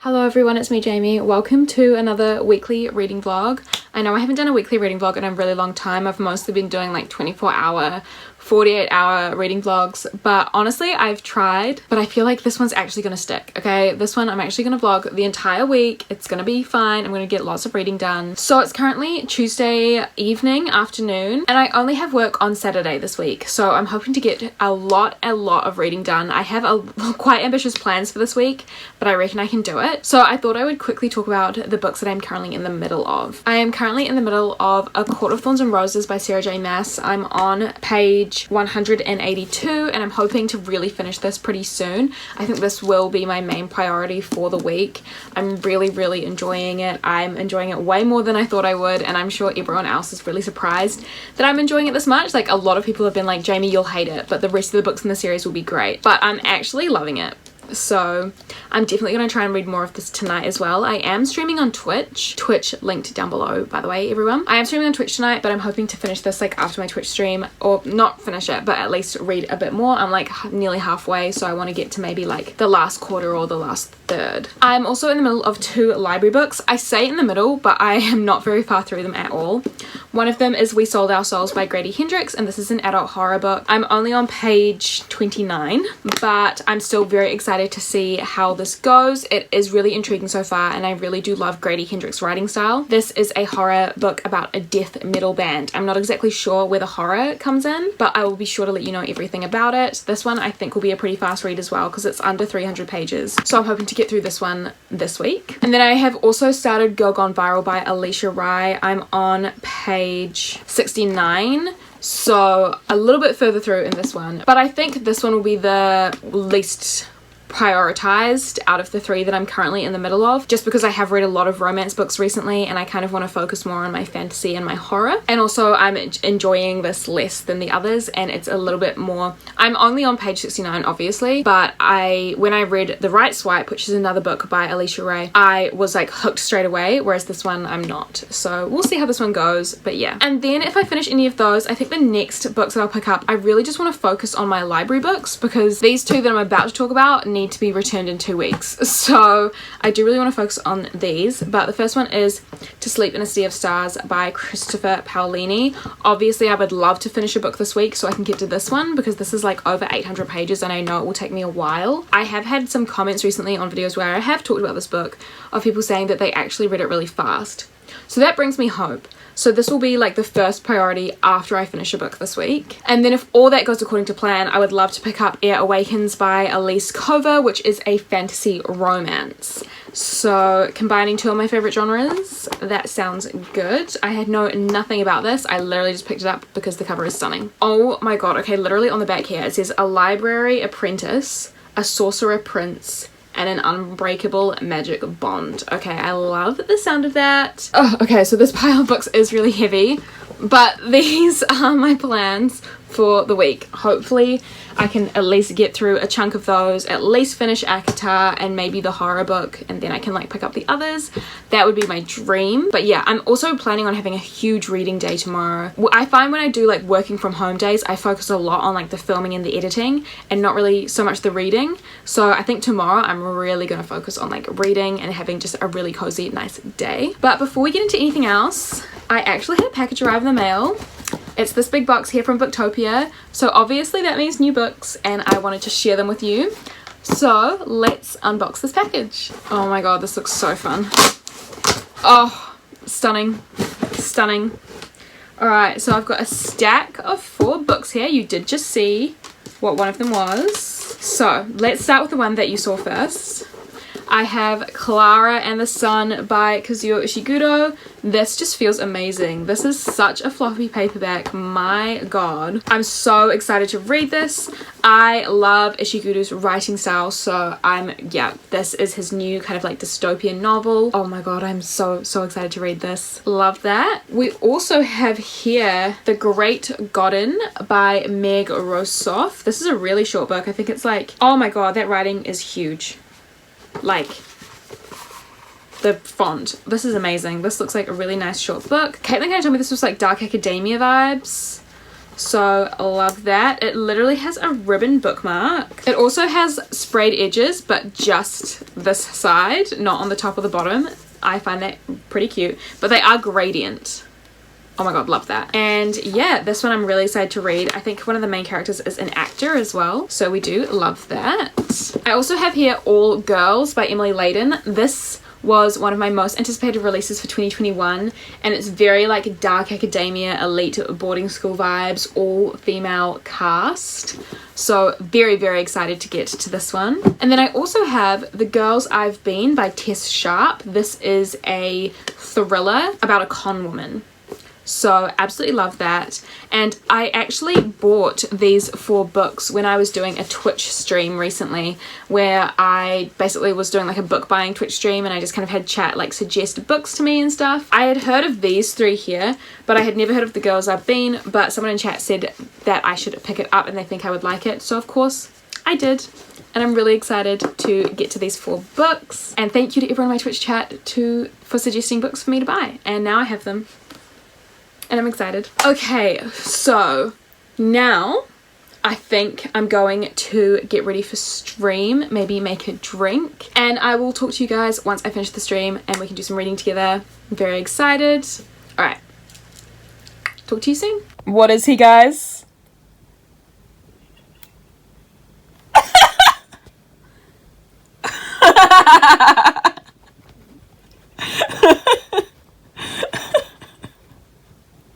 Hello everyone, it's me Jamie. Welcome to another weekly reading vlog. I know I haven't done a weekly reading vlog in a really long time. I've mostly been doing like 24-hour, 48-hour reading vlogs, but honestly I've tried, but I feel like this one's actually gonna stick. Okay, this one I'm actually gonna vlog the entire week. It's gonna be fine. I'm gonna get lots of reading done. So it's currently Tuesday afternoon, and I only have work on Saturday this week, so I'm hoping to get a lot of reading done. I have quite ambitious plans for this week, but I reckon I can do it. So I thought I would quickly talk about the books that I'm currently in the middle of. I am currently in the middle of A Court of Thorns and Roses by Sarah J Maas. I'm on page 182 and I'm hoping to really finish this pretty soon. I think this will be my main priority for the week. I'm really enjoying it. I'm enjoying it way more than I thought I would, and I'm sure everyone else is really surprised that I'm enjoying it this much. Like, a lot of people have been like, Jamie, you'll hate it, but the rest of the books in the series will be great. But I'm actually loving it. So I'm definitely going to try and read more of this tonight as well. I am streaming on Twitch linked down below, by the way, everyone. I am streaming on Twitch tonight, but I'm hoping to finish this like after my Twitch stream, or not finish it, but at least read a bit more. I'm like nearly halfway, so I want to get to maybe like the last quarter or the last third. I'm also in the middle of 2 library books. I say in the middle, but I am not very far through them at all. One of them is We Sold Our Souls by Grady Hendrix, and this is an adult horror book. I'm only on page 29, but I'm still very excited to see how this goes. It is really intriguing so far, and I really do love Grady Hendrix's writing style. This is a horror book about a death metal band. I'm not exactly sure where the horror comes in, but I will be sure to let you know everything about it. This one I think will be a pretty fast read as well, because it's under 300 pages. So I'm hoping to get through this one this week. And then I have also started Girl Gone Viral by Alicia Rye. I'm on page 69. So a little bit further through in this one, but I think this one will be the least prioritized out of the 3 that I'm currently in the middle of, just because I have read a lot of romance books recently and I kind of want to focus more on my fantasy and my horror. And also I'm enjoying this less than the others, and it's a little bit more. I'm only on page 69 obviously, but when I read The Right Swipe, which is another book by Alicia Rye, I was like hooked straight away, whereas this one I'm not. So we'll see how this one goes, but yeah. And then if I finish any of those, I think the next books that I'll pick up, I really just want to focus on my library books, because these 2 that I'm about to talk about need to be returned in 2 weeks, so I do really want to focus on these. But the first one is To Sleep in a Sea of Stars by Christopher Paolini. Obviously I would love to finish a book this week so I can get to this one, because this is like over 800 pages and I know it will take me a while. I have had some comments recently on videos where I have talked about this book of people saying that they actually read it really fast, so that brings me hope. So this will be like the first priority after I finish a book this week. And then if all that goes according to plan, I would love to pick up Air Awakens by Elise Cover, which is a fantasy romance. So combining 2 of my favorite genres, that sounds good. I had nothing about this. I literally just picked it up because the cover is stunning. Oh my god, okay, literally on the back here it says a library apprentice, a sorcerer prince, and an unbreakable magic bond. Okay, I love the sound of that. Oh, okay, so this pile of books is really heavy, but these are my plans for the week. Hopefully I can at least get through a chunk of those, at least finish acotar and maybe the horror book, and then I can like pick up the others. That would be my dream. But yeah, I'm also planning on having a huge reading day tomorrow. I find when I do like working from home days, I focus a lot on like the filming and the editing and not really so much the reading. So I think tomorrow I'm really gonna focus on like reading and having just a really cozy, nice day. But before we get into anything else, I actually had a package arrive in the mail. It's this big box here from Booktopia, so obviously that means new books, and I wanted to share them with you. So let's unbox this package. Oh my god, this looks so fun. Oh, stunning, stunning. Alright, so I've got a stack of 4 books here. You did just see what one of them was. So let's start with the one that you saw first. I have Clara and the Sun by Kazuo Ishiguro. This just feels amazing. This is such a fluffy paperback. My god. I'm so excited to read this. I love Ishiguro's writing style, so yeah, this is his new kind of like dystopian novel. Oh my god, I'm so excited to read this. Love that. We also have here The Great Godin by Meg Rosoff. This is a really short book. I think it's like, oh my god, that writing is huge. Like, the font. This is amazing. This looks like a really nice short book. Caitlin kind of told me this was like dark academia vibes. So I love that. It literally has a ribbon bookmark. It also has sprayed edges, but just this side, not on the top or the bottom. I find that pretty cute, but they are gradient. Oh my god, love that. And yeah, this one I'm really excited to read. I think one of the main characters is an actor as well, so we do love that. I also have here All Girls by Emily Layden. This was one of my most anticipated releases for 2021, and it's very like dark academia, elite boarding school vibes, all female cast. So very, very excited to get to this one. And then I also have The Girls I've Been by Tess Sharp. This is a thriller about a con woman. So absolutely love that. And I actually bought these 4 books when I was doing a Twitch stream recently, where I basically was doing like a book buying Twitch stream, and I just kind of had chat like suggest books to me and stuff. I had heard of these 3 here, but I had never heard of The Girls I've Been, but someone in chat said that I should pick it up and they think I would like it. So of course I did. And I'm really excited to get to these 4 books. And thank you to everyone in my Twitch chat for suggesting books for me to buy. And now I have them. And I'm excited. Okay, so now I think I'm going to get ready for stream, maybe make a drink, and I will talk to you guys once I finish the stream and we can do some reading together. I'm very excited. All right, talk to you soon. What is he, guys?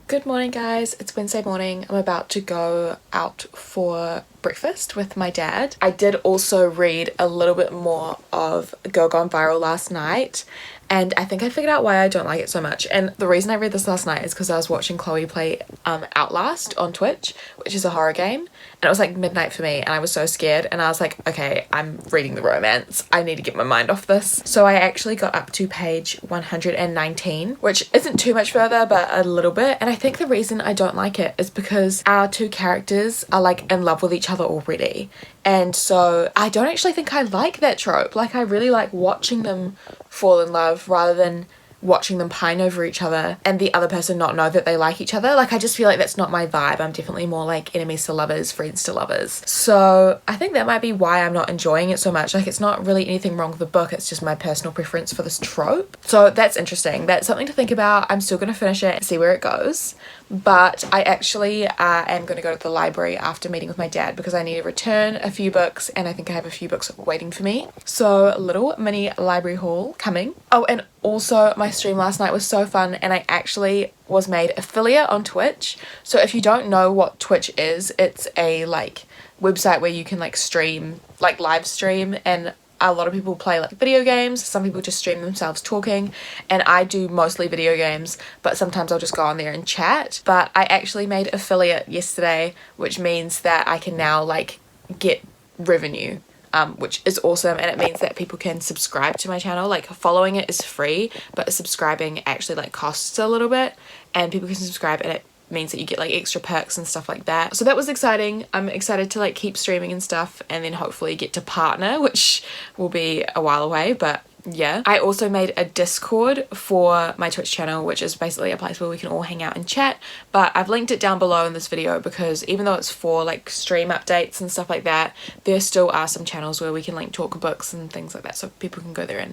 Good morning, guys. It's Wednesday morning. I'm about to go out for breakfast with my dad. I did also read a little bit more of Girl Gone Viral last night, and I think I figured out why I don't like it so much. And the reason I read this last night is because I was watching Chloe play Outlast on Twitch, which is a horror game, and it was like midnight for me, and I was so scared, and I was like, okay, I'm reading the romance. I need to get my mind off this. So I actually got up to page 119, which isn't too much further, but a little bit. And I think the reason I don't like it is because our 2 characters are like in love with each other already, and so I don't actually think I like that trope. Like, I really like watching them fall in love rather than watching them pine over each other and the other person not know that they like each other. Like, I just feel like that's not my vibe. I'm definitely more like enemies to lovers, friends to lovers. So I think that might be why I'm not enjoying it so much. Like, it's not really anything wrong with the book, it's just my personal preference for this trope. So that's interesting. That's something to think about. I'm still gonna finish it and see where it goes. But I actually am going to go to the library after meeting with my dad because I need to return a few books, and I think I have a few books waiting for me. So a little mini library haul coming. Oh, and also my stream last night was so fun, and I actually was made affiliate on Twitch. So if you don't know what Twitch is, it's a like website where you can like stream, like live stream, and a lot of people play like video games, some people just stream themselves talking, and I do mostly video games, but sometimes I'll just go on there and chat. But I actually made affiliate yesterday, which means that I can now like get revenue, which is awesome, and it means that people can subscribe to my channel. Like, following it is free, but subscribing actually like costs a little bit, and people can subscribe, and it means that you get like extra perks and stuff like that. So that was exciting. I'm excited to like keep streaming and stuff, and then hopefully get to partner, which will be a while away, but yeah. I also made a Discord for my Twitch channel, which is basically a place where we can all hang out and chat, but I've linked it down below in this video because even though it's for like stream updates and stuff like that, there still are some channels where we can like talk books and things like that, so people can go there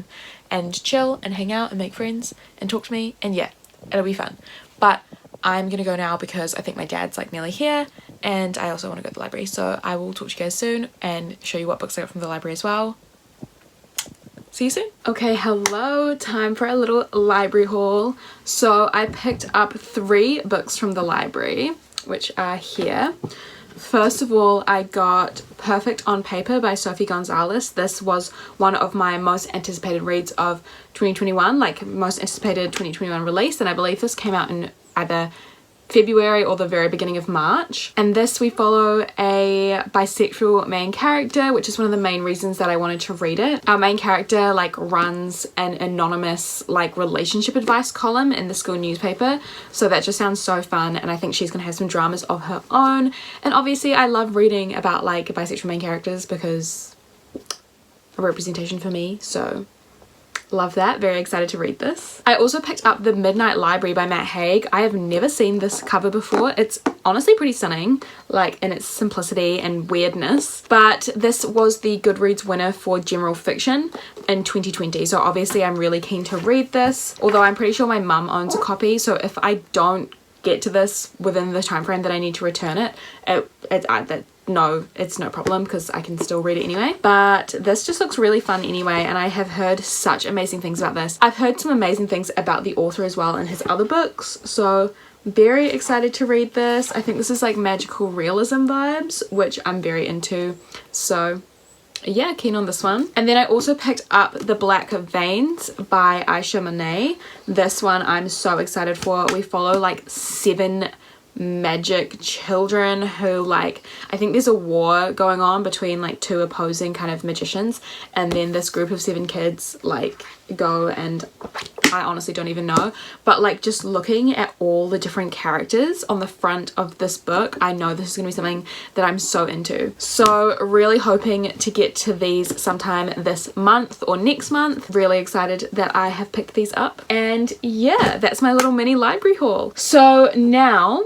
and chill and hang out and make friends and talk to me, and yeah, it'll be fun. But I'm gonna go now because I think my dad's like nearly here, and I also want to go to the library. So I will talk to you guys soon and show you what books I got from the library as well. See you soon. Okay, hello, time for a little library haul. So I picked up 3 books from the library, which are here. First of all, I got Perfect on Paper by Sophie Gonzalez. This was one of my most anticipated reads of 2021, like most anticipated 2021 release, and I believe this came out in either February or the very beginning of March. And this, we follow a bisexual main character, which is one of the main reasons that I wanted to read it. Our main character like runs an anonymous like relationship advice column in the school newspaper, so that just sounds so fun, and I think she's gonna have some dramas of her own. And obviously I love reading about like bisexual main characters because a representation for me, so Love that. Very excited to read this. I also picked up The Midnight Library by Matt Haig. I have never seen this cover before. It's honestly pretty stunning, like in its simplicity and weirdness. But this was the Goodreads winner for general fiction in 2020. So obviously I'm really keen to read this, although I'm pretty sure my mum owns a copy. So if I don't get to this within the time frame that I need to return it, it's no problem because I can still read it anyway. But this just looks really fun anyway, and I have heard such amazing things about this. I've heard some amazing things about the author as well in his other books, so very excited to read this. I think this is like magical realism vibes, which I'm very into, so yeah, keen on this one. And then I also picked up The Black Veins by Aisha Monet. This one I'm so excited for. We follow like 7 magic children who, like, I think there's a war going on between like 2 opposing kind of magicians, and then this group of 7 kids like go, and I honestly don't even know, but like just looking at all the different characters on the front of this book, I know this is gonna be something that I'm so into. So really hoping to get to these sometime this month or next month. Really excited that I have picked these up. And yeah, that's my little mini library haul. So now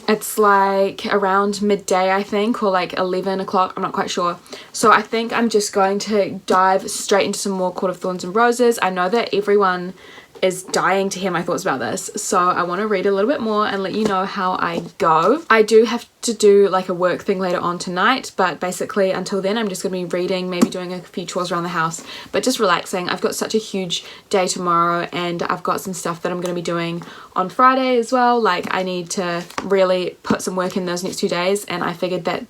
it's like around midday, I think, or like 11 o'clock, I'm not quite sure. So I think I'm just going to dive straight into some more Court of Thorns and Roses. I know that everyone is dying to hear my thoughts about this, so I want to read a little bit more and let you know how I go. I do have to do like a work thing later on tonight, but basically until then I'm just going to be reading, maybe doing a few chores around the house, but just relaxing. I've got such a huge day tomorrow, and I've got some stuff that I'm going to be doing on Friday as well. Like, I need to really put some work in those next 2 days, and I figured that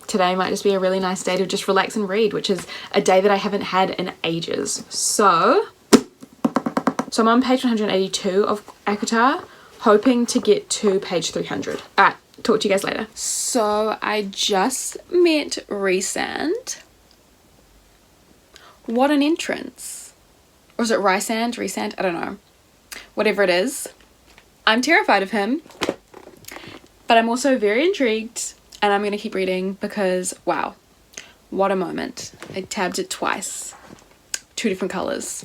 today might just be a really nice day to just relax and read, which is a day that I haven't had in ages. So I'm on page 182 of acotar, hoping to get to page 300. Alright, talk to you guys later. So I just met Rhysand. What an entrance. Or is it Rhysand? I don't know. Whatever it is. I'm terrified of him, but I'm also very intrigued, and I'm going to keep reading because, wow, what a moment. I tabbed it twice. 2 different colours.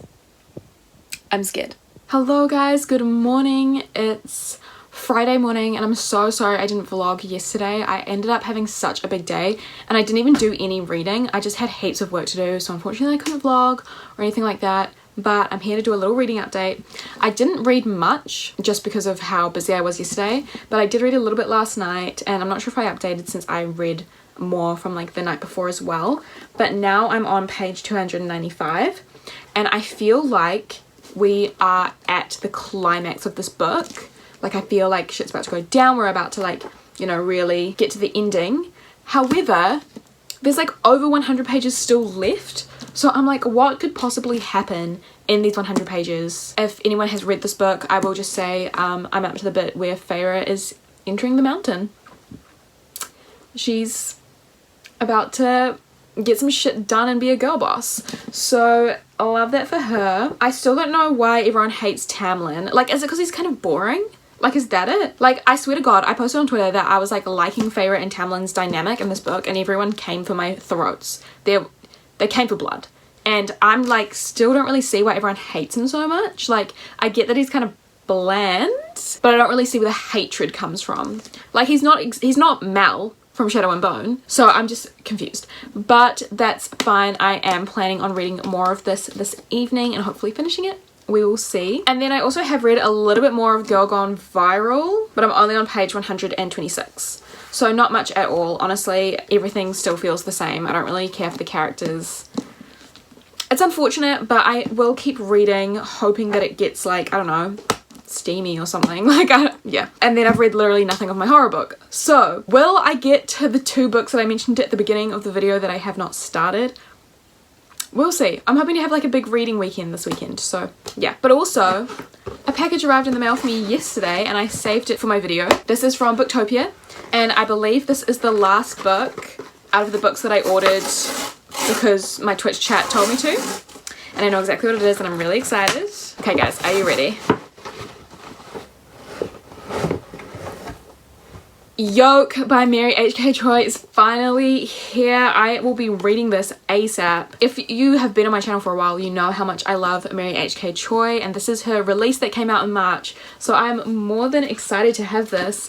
I'm scared. Hello guys, good morning. It's Friday morning, and I'm so sorry I didn't vlog yesterday. I ended up having such a big day, and I didn't even do any reading. I just had heaps of work to do, so unfortunately I couldn't vlog or anything like that. But I'm here to do a little reading update. I didn't read much just because of how busy I was yesterday, but I did read a little bit last night, and I'm not sure if I updated since I read more from like the night before as well. But now I'm on page 295, and I feel like we are at the climax of this book. Like, I feel like shit's about to go down. We're about to, like, you know, really get to the ending. However, there's like over 100 pages still left. So I'm like, what could possibly happen in these 100 pages? If anyone has read this book, I will just say I'm up to the bit where Feyre is entering the mountain. She's about to get some shit done and be a girl boss. So I love that for her. I still don't know why everyone hates Tamlin. Like, is it because he's kind of boring? Like, is that it? Like, I swear to God, I posted on Twitter that I was like liking Feyre and Tamlin's dynamic in this book, and everyone came for my throats. They came for blood. And I'm like, still don't really see why everyone hates him so much. Like, I get that he's kind of bland, but I don't really see where the hatred comes from. Like, he's not Mal from Shadow and Bone, so I'm just confused, but that's fine. I am planning on reading more of this evening and hopefully finishing it. We will see. And then I also have read a little bit more of Girl Gone Viral, but I'm only on page 126, so not much at all. Honestly, everything still feels the same. I don't really care for the characters. It's unfortunate, but I will keep reading, hoping that it gets, like, I don't know, steamy or something. Like, yeah. And then I've read literally nothing of my horror book. So will I get to the 2 books that I mentioned at the beginning of the video that I have not started? We'll see. I'm hoping to have like a big reading weekend this weekend, so yeah. But also, a package arrived in the mail for me yesterday, and I saved it for my video. This is from Booktopia, and I believe this is the last book out of the books that I ordered because my Twitch chat told me to, and I know exactly what it is, and I'm really excited. Okay guys, are you ready? Yoke by Mary H.K. Choi is finally here. I will be reading this ASAP. If you have been on my channel for a while, you know how much I love Mary H.K. Choi, and this is her release that came out in March, so I'm more than excited to have this.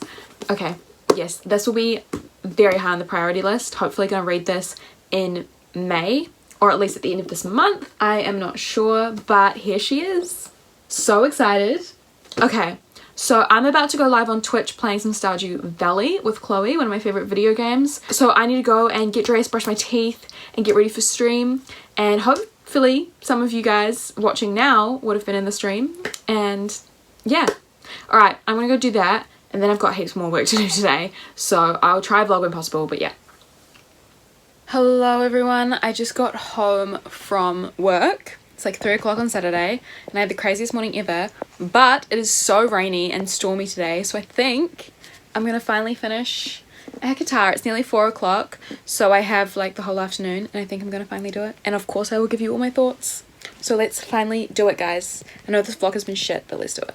Okay, yes, this will be very high on the priority list. Hopefully gonna read this in May, or at least at the end of this month. I am not sure, but here she is. So excited. Okay. So I'm about to go live on Twitch playing some Stardew Valley with Chloe, one of my favorite video games. So I need to go and get dressed, brush my teeth, and get ready for stream. And hopefully some of you guys watching now would have been in the stream. And yeah. Alright, I'm gonna go do that. And then I've got heaps more work to do today. So I'll try vlog when possible, but yeah. Hello everyone. I just got home from work. It's like 3 o'clock on Saturday and I had the craziest morning ever, but it is so rainy and stormy today, so I think I'm gonna finally finish acotar. It's nearly 4 o'clock, so I have like the whole afternoon and I think I'm gonna finally do it. And of course I will give you all my thoughts. So let's finally do it, guys. I know this vlog has been shit, but let's do it.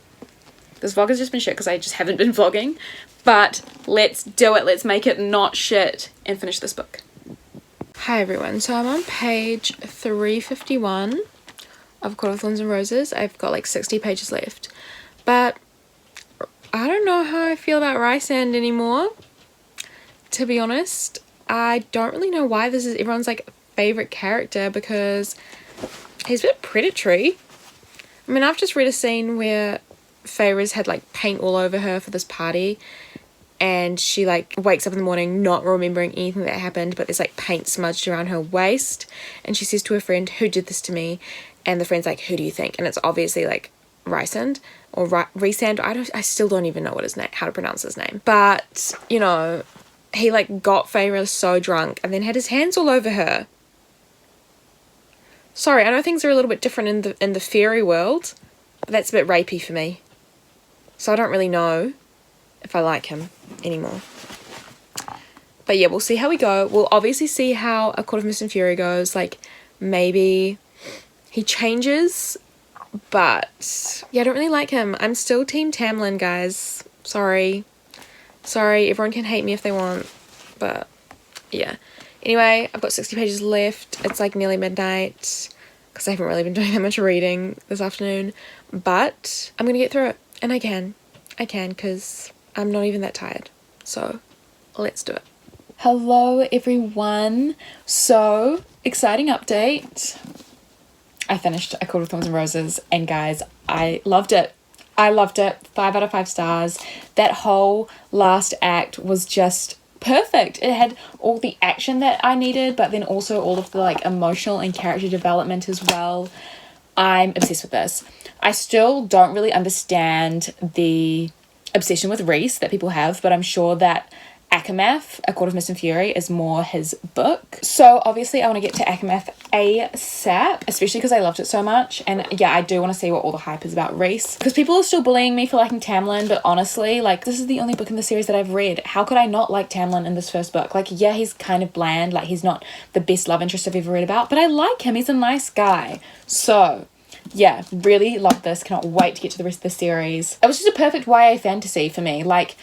This vlog has just been shit because I just haven't been vlogging, but let's do it. Let's make it not shit and finish this book. Hi everyone, so I'm on page 351 of Court of Thorns and Roses. I've got like 60 pages left, but I don't know how I feel about Rysand anymore, to be honest. I don't really know why this is everyone's like favorite character, because he's a bit predatory. I mean, I've just read a scene where Feyre's had like paint all over her for this party, and she like wakes up in the morning not remembering anything that happened, but there's like paint smudged around her waist, and she says to her friend, "Who did this to me?" And the friend's like, "Who do you think?" And it's obviously like Rysand or Rysand. I still don't even know what his name, how to pronounce his name. But you know, he like got Feyre so drunk and then had his hands all over her. Sorry, I know things are a little bit different in the fairy world, but that's a bit rapey for me. So I don't really know if I like him anymore. But yeah, we'll see how we go. We'll obviously see how A Court of Mist and Fury goes. Like, maybe he changes, but yeah, I don't really like him. I'm still Team Tamlin, guys. Sorry, everyone can hate me if they want, but yeah. Anyway, I've got 60 pages left. It's like nearly midnight because I haven't really been doing that much reading this afternoon, but I'm gonna get through it, and I can because I'm not even that tired. So let's do it. Hello everyone. So exciting update. I finished A Court of Thorns and Roses, and guys, I loved it. 5 out of 5 stars. That whole last act was just perfect. It had all the action that I needed, but then also all of the like emotional and character development as well. I'm obsessed with this. I still don't really understand the obsession with Rhys that people have, but I'm sure that Akamath, A Court of Mist and Fury, is more his book. So obviously I want to get to Akamath ASAP, especially because I loved it so much. And yeah, I do want to see what all the hype is about Rhys, because people are still bullying me for liking Tamlin, but honestly, like, this is the only book in the series that I've read. How could I not like Tamlin in this first book? Like, yeah, he's kind of bland, like he's not the best love interest I've ever read about, but I like him. He's a nice guy. So yeah, really love this. Cannot wait to get to the rest of the series. It was just a perfect YA fantasy for me. Like,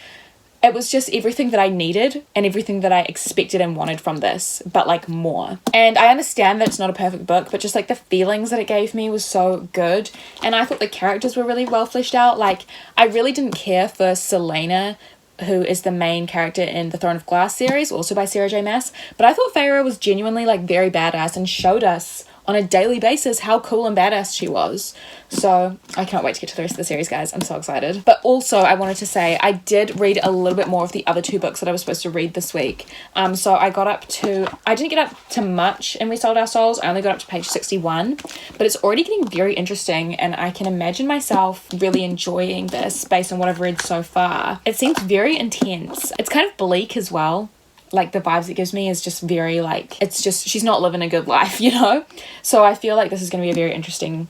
it was just everything that I needed and everything that I expected and wanted from this, but like more. And I understand that it's not a perfect book, but just like the feelings that it gave me was so good. And I thought the characters were really well fleshed out. Like, I really didn't care for Selena, who is the main character in the Throne of Glass series, also by Sarah J Maas. But I thought Feyre was genuinely like very badass and showed us on a daily basis how cool and badass she was. So I cannot wait to get to the rest of the series, guys. I'm so excited. But also I wanted to say I did read a little bit more of the other 2 books that I was supposed to read this week. So I didn't get up to much in We Sold Our Souls. I only got up to page 61, but it's already getting very interesting, and I can imagine myself really enjoying this based on what I've read so far. It seems very intense. It's kind of bleak as well. Like, the vibes it gives me is just very like, it's just, she's not living a good life, you know? So I feel like this is going to be a very interesting,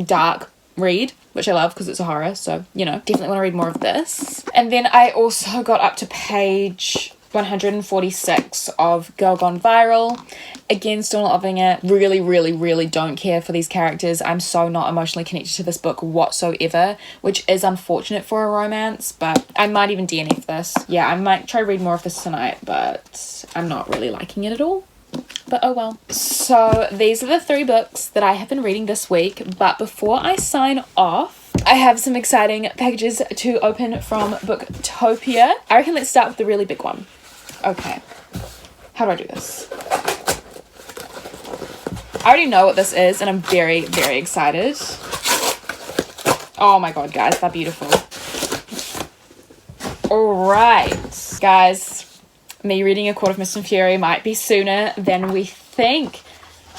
dark read, which I love because it's a horror. So, you know, definitely want to read more of this. And then I also got up to page 146 of Girl Gone Viral. Again, still not loving it. Really don't care for these characters. I'm so not emotionally connected to this book whatsoever, which is unfortunate for a romance, but I might even DNF this. Yeah, I might try to read more of this tonight, but I'm not really liking it at all. But oh well. So these are the 3 books that I have been reading this week, but before I sign off, I have some exciting packages to open from Booktopia. I reckon let's start with the really big one. Okay. How do I do this? I already know what this is, and I'm very excited. Oh my god, guys, they're beautiful. Alright. Guys, me reading A Court of Mist and Fury might be sooner than we think.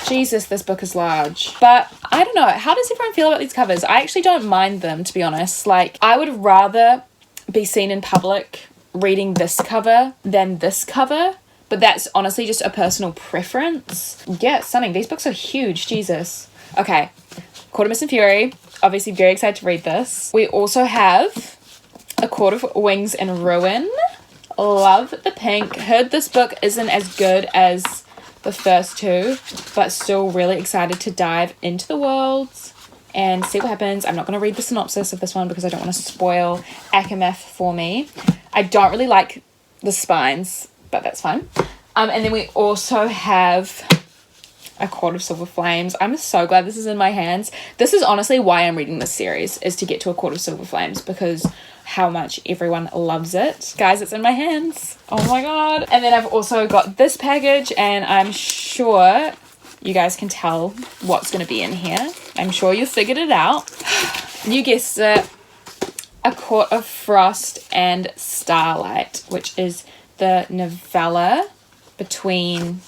Jesus, this book is large. But I don't know, how does everyone feel about these covers? I actually don't mind them, to be honest. Like, I would rather be seen in public reading this cover than this cover, but that's honestly just a personal preference. Yeah, stunning. These books are huge, Jesus. Okay, Court of Mist and Fury. Obviously very excited to read this. We also have A Court of Wings and Ruin. Love the pink. Heard this book isn't as good as the first 2, but still really excited to dive into the world and see what happens. I'm not going to read the synopsis of this one because I don't want to spoil Akamath for me. I don't really like the spines, but that's fine. And then we also have A Court of Silver Flames. I'm so glad this is in my hands. This is honestly why I'm reading this series, is to get to A Court of Silver Flames, because how much everyone loves it. Guys, it's in my hands. Oh my god. And then I've also got this package, and I'm sure you guys can tell what's going to be in here. I'm sure you figured it out. You guessed it. A Court of Frost and Starlight, which is the novella between,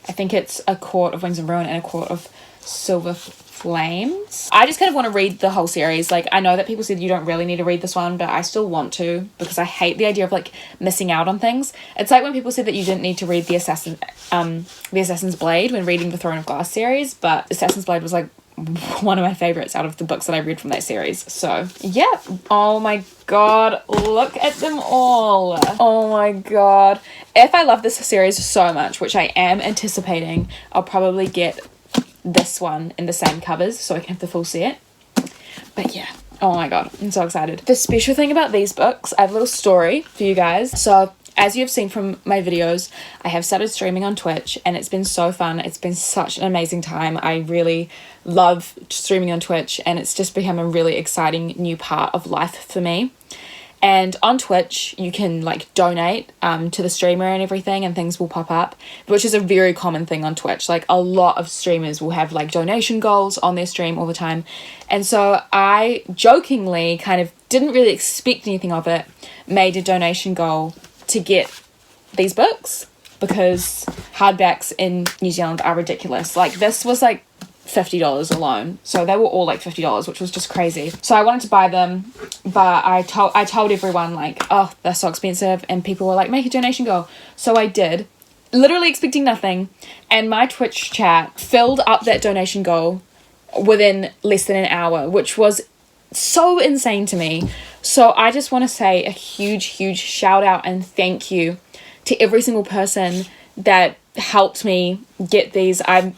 I think it's A Court of Wings and Ruin and A Court of Silver Flames. I just kind of want to read the whole series. Like, I know that people said you don't really need to read this one, but I still want to, because I hate the idea of like missing out on things. It's like when people said that you didn't need to read the Assassin's Blade when reading the Throne of Glass series, but Assassin's Blade was like one of my favorites out of the books that I read from that series. So yeah. Oh my god, look at them all. Oh my god. If I love this series so much, which I am anticipating, I'll probably get this one in the same covers so I can have the full set. But yeah, oh my god, I'm so excited. The special thing about these books, I have a little story for you guys. So as you've seen from my videos, I have started streaming on Twitch, and it's been so fun. It's been such an amazing time. I really love streaming on Twitch, and it's just become a really exciting new part of life for me. And on Twitch, you can like donate to the streamer and everything, and things will pop up, which is a very common thing on Twitch. Like, a lot of streamers will have like donation goals on their stream all the time. And so I jokingly, kind of didn't really expect anything of it, made a donation goal to get these books, because hardbacks in New Zealand are ridiculous. Like, this was like $50 alone, so they were all like $50, which was just crazy. So I wanted to buy them, but I told everyone like, oh, they're so expensive, and people were like, make a donation goal. So I did, literally expecting nothing, and my Twitch chat filled up that donation goal within less than an hour, which was so insane to me. So I just want to say a huge shout out and thank you to every single person that helped me get these. I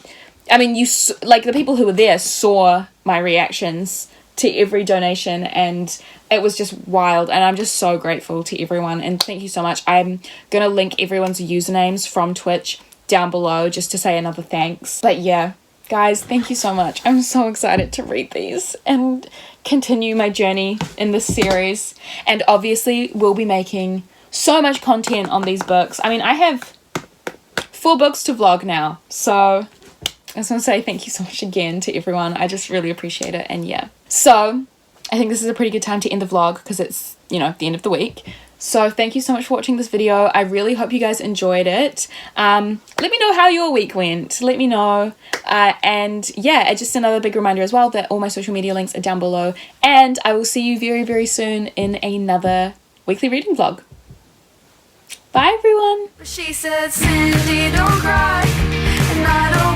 mean, you, like, the people who were there saw my reactions to every donation, and it was just wild, and I'm just so grateful to everyone, and thank you so much. I'm gonna link everyone's usernames from Twitch down below just to say another thanks. But yeah, guys, thank you so much. I'm so excited to read these and continue my journey in this series, and obviously we'll be making so much content on these books. I mean, I have 4 books to vlog now, so I just want to say thank you so much again to everyone. I just really appreciate it. And yeah, so I think this is a pretty good time to end the vlog, because it's, you know, the end of the week. So thank you so much for watching this video. I really hope you guys enjoyed it. Let me know how your week went. Let me know. And yeah, just another big reminder as well that all my social media links are down below. And I will see you very soon in another weekly reading vlog. Bye everyone. She said, Cindy, don't cry, and I don't